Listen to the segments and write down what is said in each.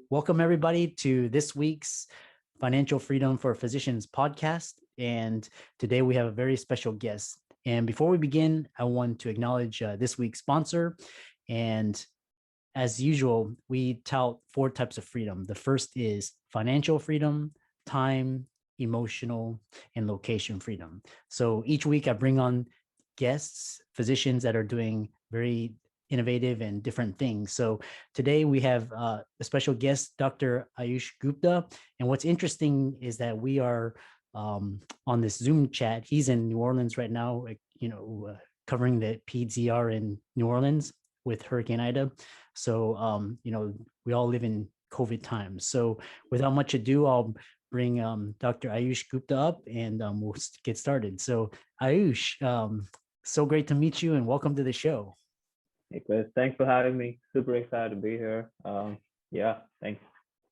Welcome everybody to this week's Financial Freedom for Physicians podcast. And today we have a very special guest. And before we begin, I want to acknowledge this week's sponsor. And as usual, we tout 4 types of freedom. The first is financial freedom, time, emotional, and location freedom. So each week I bring on guests, physicians that are doing very innovative and different things. So today we have a special guest, Dr. Ayush Gupta. And what's interesting is that we are on this Zoom chat. He's in New Orleans right now, covering the PEDS-ER in New Orleans with Hurricane Ida. So, we all live in COVID times. So without much ado, I'll bring Dr. Ayush Gupta up and we'll get started. So Ayush, so great to meet you and welcome to the show. Hey, Chris, thanks for having me. Super excited to be here. Thanks.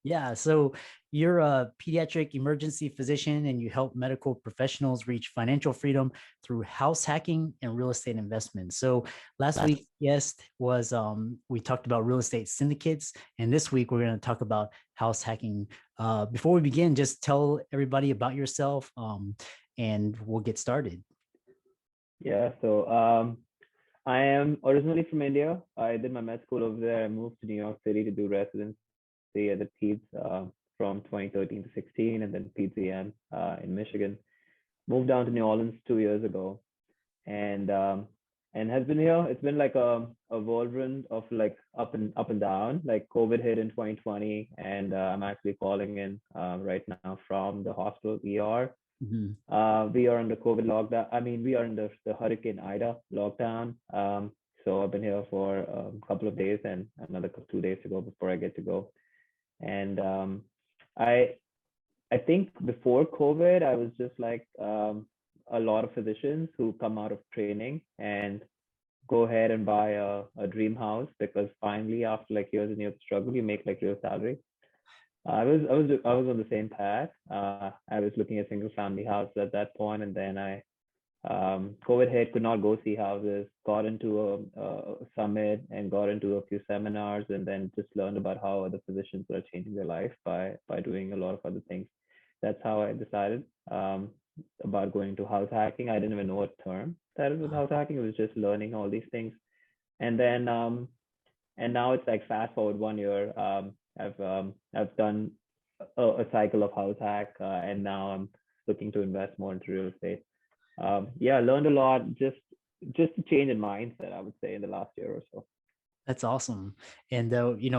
Yeah, so you're a pediatric emergency physician and you help medical professionals reach financial freedom through house hacking and real estate investments. So last week's guest was, we talked about real estate syndicates, and this week we're going to talk about house hacking. Before we begin, just tell everybody about yourself and we'll get started. Yeah, so I am originally from India. I did my med school over there. I moved to New York City to do residency at the PEDS from 2013 to 16, and then PEDS-EM in Michigan. Moved down to New Orleans 2 years ago, and has been here. It's been like a whirlwind of like up and down. Like COVID hit in 2020, and I'm actually calling in right now from the hospital ER. Mm-hmm. We are under COVID lockdown. I mean, we are under the Hurricane Ida lockdown. So I've been here for a couple of days and another 2 days to go before I get to go. And I think before COVID, I was just like a lot of physicians who come out of training and go ahead and buy a dream house because finally, after like years and years of struggle, you make like real salary. I was on the same path. I was looking at single family houses at that point, and then COVID hit, could not go see houses, got into a summit and got into a few seminars, and then just learned about how other physicians are changing their life by doing a lot of other things. That's how I decided about going to house hacking. I didn't even know what term that is with house hacking. It was just learning all these things, and then and now it's like fast forward 1 year. I've done a cycle of house hack, and now I'm looking to invest more into real estate. I learned a lot, just a change in mindset, I would say, in the last year or so. That's awesome. And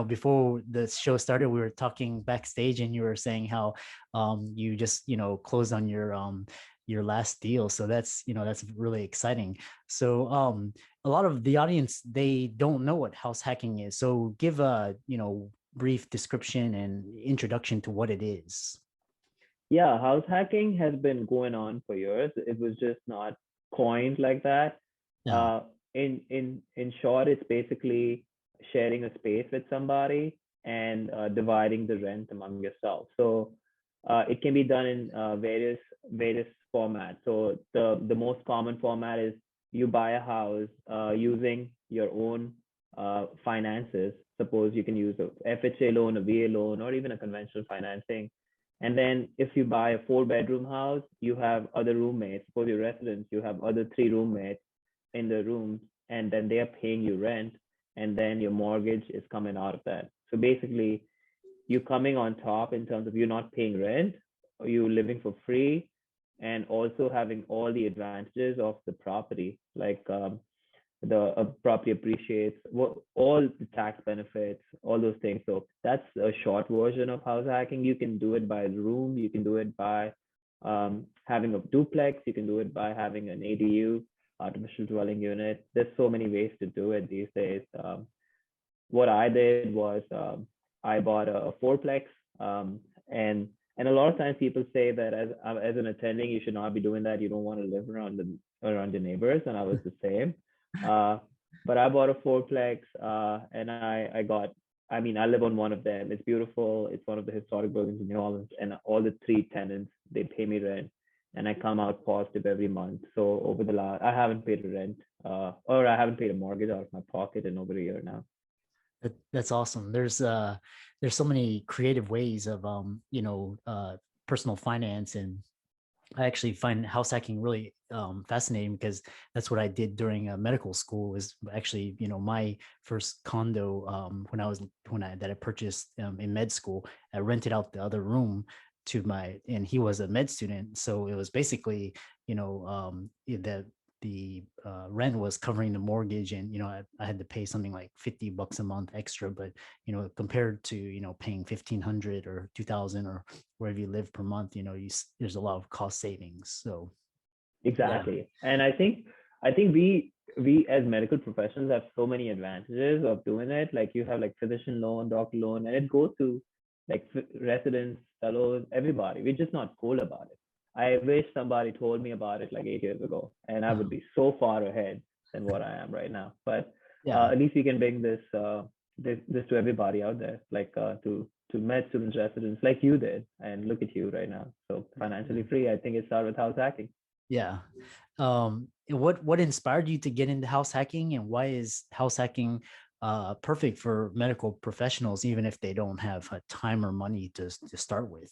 before the show started, we were talking backstage, and you were saying how you just closed on your last deal. So that's really exciting. So a lot of the audience, they don't know what house hacking is. So give a brief description and introduction to what it is. Yeah, house hacking has been going on for years. It was just not coined like that. Yeah. In short, it's basically sharing a space with somebody and dividing the rent among yourself. So it can be done in various formats. So the most common format is you buy a house using your own finances. Suppose you can use a FHA loan, a VA loan, or even a conventional financing. And then if you buy a 4-bedroom house, you have other roommates. For your residents, you have other 3 roommates in the rooms, and then they are paying you rent, and then your mortgage is coming out of that. So basically, you're coming on top in terms of you're not paying rent, or you're living for free, and also having all the advantages of the property, like the property appreciates, all the tax benefits, all those things. So that's a short version of house hacking. You can do it by room, you can do it by having a duplex, you can do it by having an ADU, artificial dwelling unit. There's so many ways to do it these days. What I did was I bought a fourplex, and a lot of times people say that as an attending, you should not be doing that. You don't want to live around your neighbors, and I was the same. But I bought a fourplex, and I live on one of them. It's beautiful. It's one of the historic buildings in New Orleans, and all the 3 tenants, they pay me rent, and I come out positive every month. So over the last, I haven't paid a rent, or I haven't paid a mortgage out of my pocket in over a year now. That's awesome. There's so many creative ways of personal finance, and I actually find house hacking really fascinating because that's what I did during medical school. Is actually, my first condo when I purchased in med school. I rented out the other room to and he was a med student, so it was basically, the rent was covering the mortgage, and I had to pay something like $50 a month extra, but compared to paying 1,500 or 2,000 or wherever you live per month, there's a lot of cost savings. So yeah. Exactly. And I think we as medical professionals have so many advantages of doing it. Like you have like physician loan, doctor loan, and it goes to like residents, fellows, everybody. We're just not cool about it. I wish somebody told me about it like 8 years ago, and I would uh, be so far ahead than what I am right now. But yeah. at least we can bring this to everybody out there, like to med students, residents, like you did, and look at you right now. So financially free. I think it started with house hacking. Yeah. What inspired you to get into house hacking, and why is house hacking perfect for medical professionals, even if they don't have time or money to start with?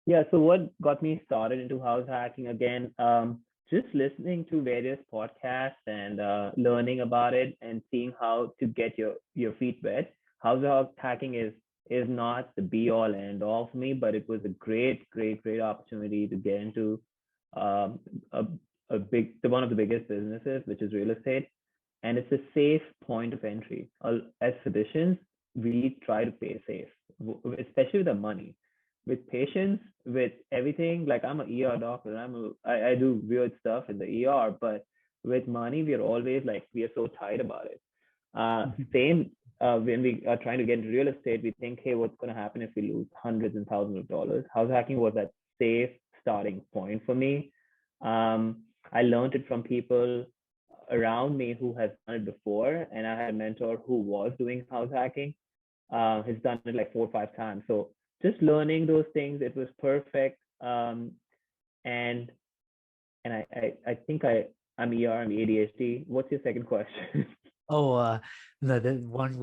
Yeah, so what got me started into house hacking again? Just listening to various podcasts and learning about it and seeing how to get your feet wet. House hacking is not the be all end all for me, but it was a great opportunity to get into um, a one of the biggest businesses, which is real estate, and it's a safe point of entry. As physicians, we try to pay safe, especially with the money, with patients, with everything. Like I'm an ER doctor, I do weird stuff in the ER, but with money, we are always like we are so tight about it. Same when we are trying to get into real estate, we think, hey, what's going to happen if we lose hundreds and thousands of dollars? House hacking was that safe starting point for me. I learned it from people around me who has done it before, and I had a mentor who was doing house hacking. Has done it like 4 or 5 times. So just learning those things, it was perfect. And I think I'm ER, I'm ADHD. What's your second question? Oh, the one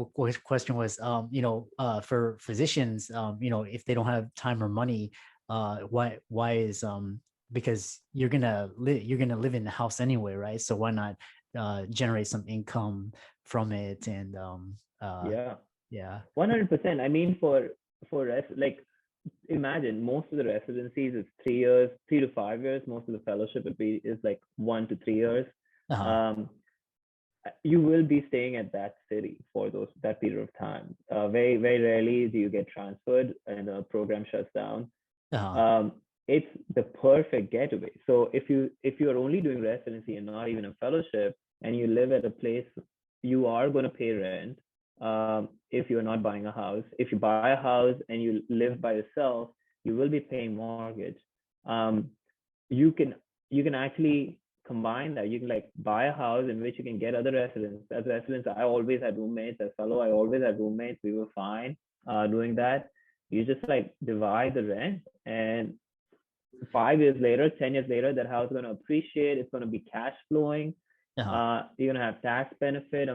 question was, for physicians, if they don't have time or money, why is because you're gonna live in the house anyway, right? So why not generate some income from it? And Yeah, yeah. 100%. I mean, for like imagine most of the residencies is 3 years, 3 to 5 years. Most of the fellowship would be is like 1 to 3 years. Uh-huh. Um, you will be staying at that city for that period of time. Very rarely do you get transferred and the program shuts down. Uh-huh. Um, it's the perfect getaway. So if you are only doing residency and not even a fellowship, and you live at a place, you are going to pay rent. If you're not buying a house, if you buy a house and you live by yourself, you will be paying mortgage. Um, you can you can actually combine that. You can like buy a house in which you can get other residents. As residents, I always had roommates. As fellow, I always had roommates. We were fine doing that. You just like divide the rent, and 5 years later, 10 years later, that house is going to appreciate. It's going to be cash flowing. Uh-huh. You're going to have tax benefit,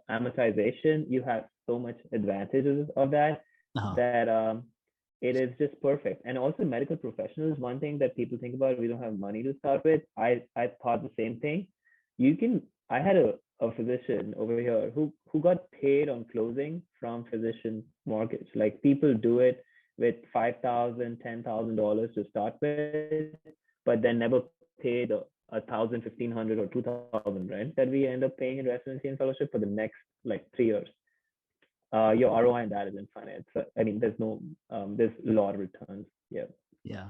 amortization. You have so much advantages of that Uh-huh. that it is just perfect. And also medical professionals, one thing that people think about, we don't have money to start with. I thought the same thing. I had a physician over here who got paid on closing from physician mortgage. Like people do it with $5,000, $10,000 to start with, but then never pay the 1,000, 1,500, or 2,000 rent that we end up paying in residency and fellowship for the next like 3 years. Your ROI on that is infinite. So, I mean, there's a lot of returns. Yeah. Yeah.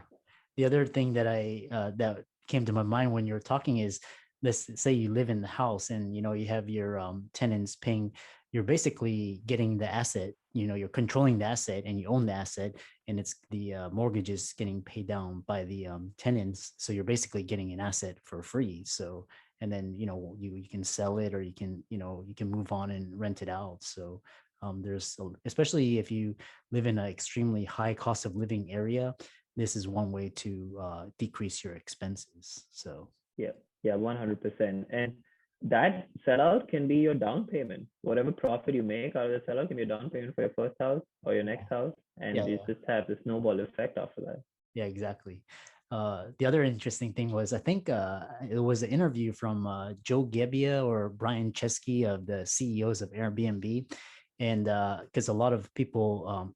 The other thing that came to my mind when you're talking is, let's say you live in the house and you have your tenants paying. You're basically getting the asset. You're controlling the asset and you own the asset, and it's the mortgage is getting paid down by the tenants. So you're basically getting an asset for free. So, and then you can sell it, or you can move on and rent it out. So especially if you live in an extremely high cost of living area, this is one way to decrease your expenses. So Yeah. Yeah. 100%. And that sellout can be your down payment. Whatever profit you make out of the sellout can be a down payment for your first house or your next house, and Yeah, you just have the snowball effect after that. yeah, exactly. The other interesting thing was, I think it was an interview from Joe Gebbia or Brian Chesky of the CEOs of Airbnb. And because a lot of people,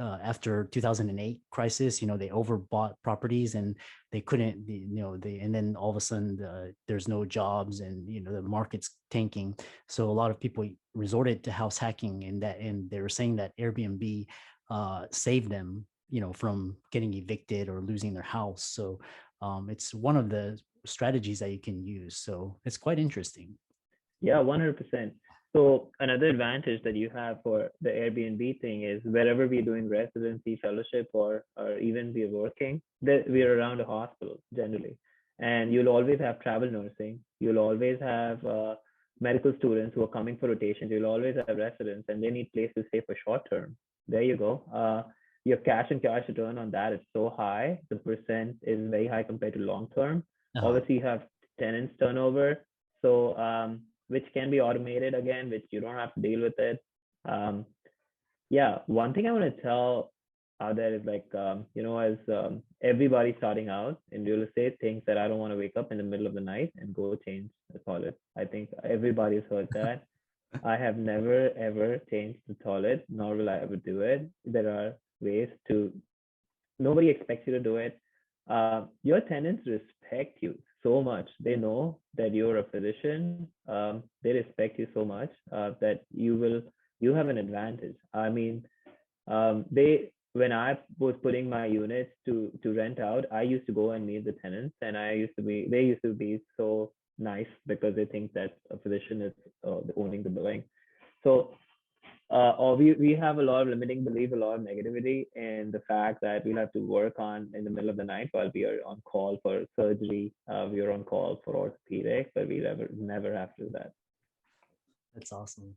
after 2008 crisis, they overbought properties and they couldn't, and then all of a sudden there's no jobs and, the market's tanking. So a lot of people resorted to house hacking, and they were saying that Airbnb saved them, from getting evicted or losing their house. So it's one of the strategies that you can use. So it's quite interesting. Yeah, 100%. So another advantage that you have for the Airbnb thing is wherever we're doing residency, fellowship, or even we're working, that we're around a hospital generally, and you'll always have travel nursing. You'll always have medical students who are coming for rotations. You'll always have residents, and they need places to stay for short term. There you go. Your cash and cash return on that is so high. The percent is very high compared to long term. Uh-huh. Obviously, you have tenants turnover. So which can be automated again, which you don't have to deal with it. Um, yeah, one thing I want to tell out there is like, as everybody starting out in real estate thinks that I don't want to wake up in the middle of the night and go change the toilet. I think everybody's heard that. I have never ever changed the toilet, nor will I ever do it. There are ways to, nobody expects you to do it. Your tenants respect you so much. They know that you're a physician. They respect you so much that you have an advantage. I mean, they when I was putting my units to rent out, I used to go and meet the tenants, and they used to be so nice because they think that a physician is owning the building. So or we have a lot of limiting belief, a lot of negativity, and the fact that we'll have to work on in the middle of the night while we are on call for surgery. We are on call for orthopedic, but we never have to do that. That's awesome.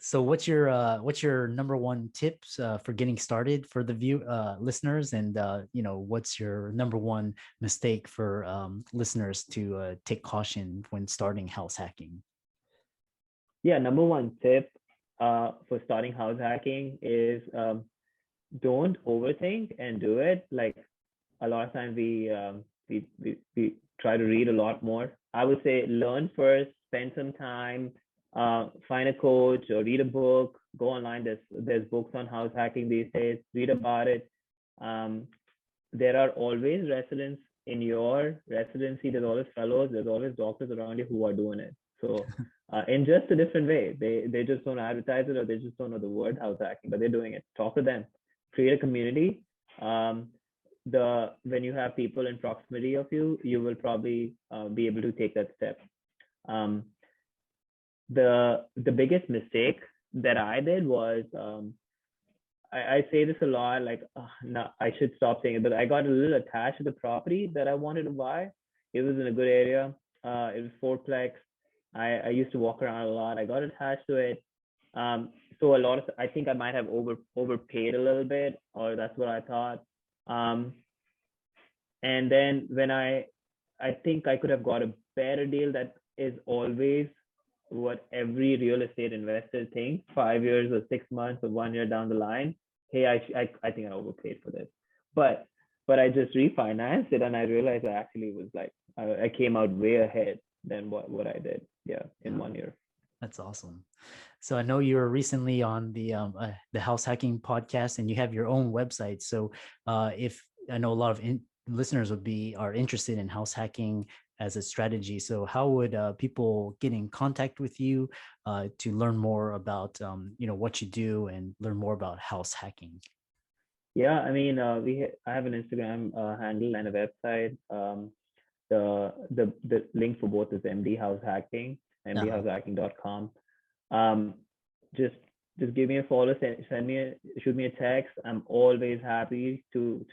So what's your number one tips for getting started for the listeners, and what's your number one mistake for listeners to take caution when starting house hacking? Yeah, number one tip for starting house hacking is don't overthink and do it. Like a lot of times we try to read a lot more. I would say learn first, spend some time, find a coach or read a book, go online. There's books on house hacking these days. Read about it. Um, there are always residents in your residency. There's always fellows. There's always doctors around you who are doing it. So in just a different way, they just don't advertise it, or they just don't know the word house hacking, but they're doing it. Talk to them. Create a community. Um, when you have people in proximity of you, you will probably be able to take that step. Um, the biggest mistake that I did was I say this a lot, like no, I should stop saying it, but I got a little attached to the property that I wanted to buy. It was in a good area. It was fourplex. I used to walk around a lot. I got attached to it. So I think I might have overpaid a little bit, or that's what I thought. Um, and then when I think I could have got a better deal. That is always what every real estate investor thinks 5 years or 6 months or 1 year down the line. Hey, I think I overpaid for this. But I just refinanced it, and I realized I actually was like I came out way ahead than what I did. Yeah, in 1 year. That's awesome. So I know you were recently on the House Hacking podcast, and you have your own website. So if I know a lot of listeners are interested in house hacking as a strategy, so how would people get in contact with you to learn more about what you do and learn more about house hacking? Yeah, I mean, I have an Instagram handle and a website. The link for both is MD House Hacking, mdhousehacking.com. Um, just give me a follow, shoot me a text. I'm always happy to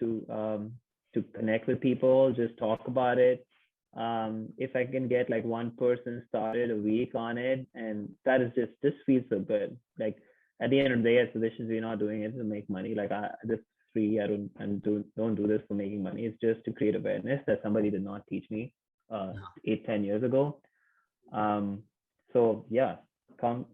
connect with people, just talk about it. If I can get like one person started a week on it, and that is just feels so good. Like at the end of the day, as physicians, we're not doing it to make money. Like this free. I don't do this for making money. It's just to create awareness that somebody did not teach me 8-10 years ago. So yeah, come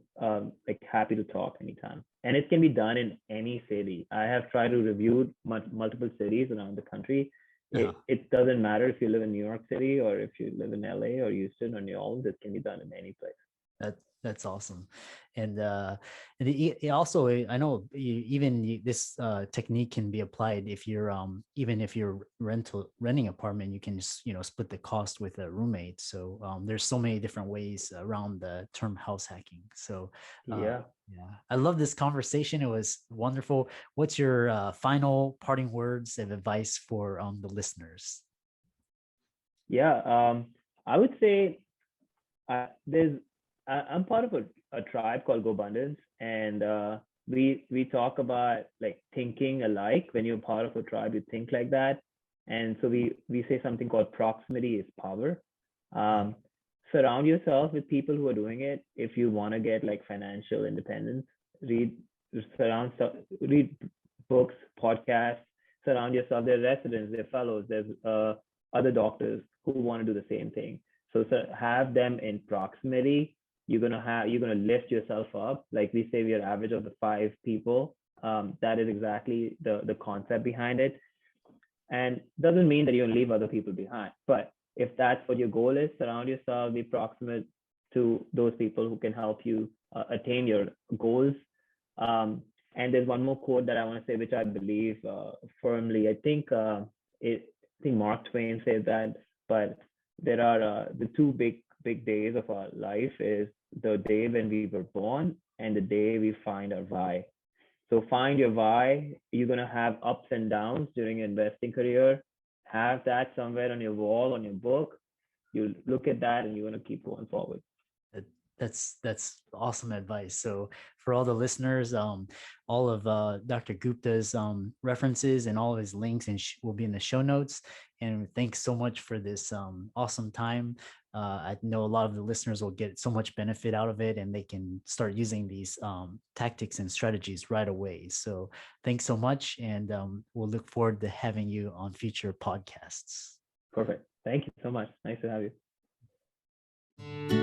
like happy to talk anytime. And it can be done in any city. I have tried to review multiple cities around the country. Uh-huh. It doesn't matter if you live in New York City or if you live in LA or Houston or New Orleans. It can be done in any place. That's awesome, and it also I know this technique can be applied if you're even if you're renting apartment, you can just split the cost with a roommate. So there's so many different ways around the term house hacking. So Yeah. yeah, I love this conversation. It was wonderful. What's your final parting words of advice for the listeners? Yeah. I would say there's I'm part of a tribe called GoBundance, and we talk about like thinking alike. When you're part of a tribe, you think like that, and so we say something called proximity is power. Um, Surround yourself with people who are doing it. If you want to get like financial independence, read read books, podcasts. Surround yourself. There are residents, there are fellows, there's other doctors who want to do the same thing. So have them in proximity. You're gonna lift yourself up. Like we say, we are average of the 5 people. That is exactly the concept behind it. And doesn't mean that you're gonna leave other people behind. But if that's what your goal is, surround yourself, be proximate to those people who can help you attain your goals. And there's one more quote that I want to say, which I believe firmly. I think Mark Twain said that, but there are the two big days of our life is the day when we were born and the day we find our why. So find your why. You're gonna have ups and downs during your investing career. Have that somewhere on your wall, on your book. You look at that and you're gonna keep going forward. That- that's awesome advice. So for all the listeners, all of Dr. Gupta's references and all of his links will be in the show notes. And thanks so much for this awesome time. I know a lot of the listeners will get so much benefit out of it, and they can start using these tactics and strategies right away. So thanks so much, and we'll look forward to having you on future podcasts. Perfect. Thank you so much. Nice to have you.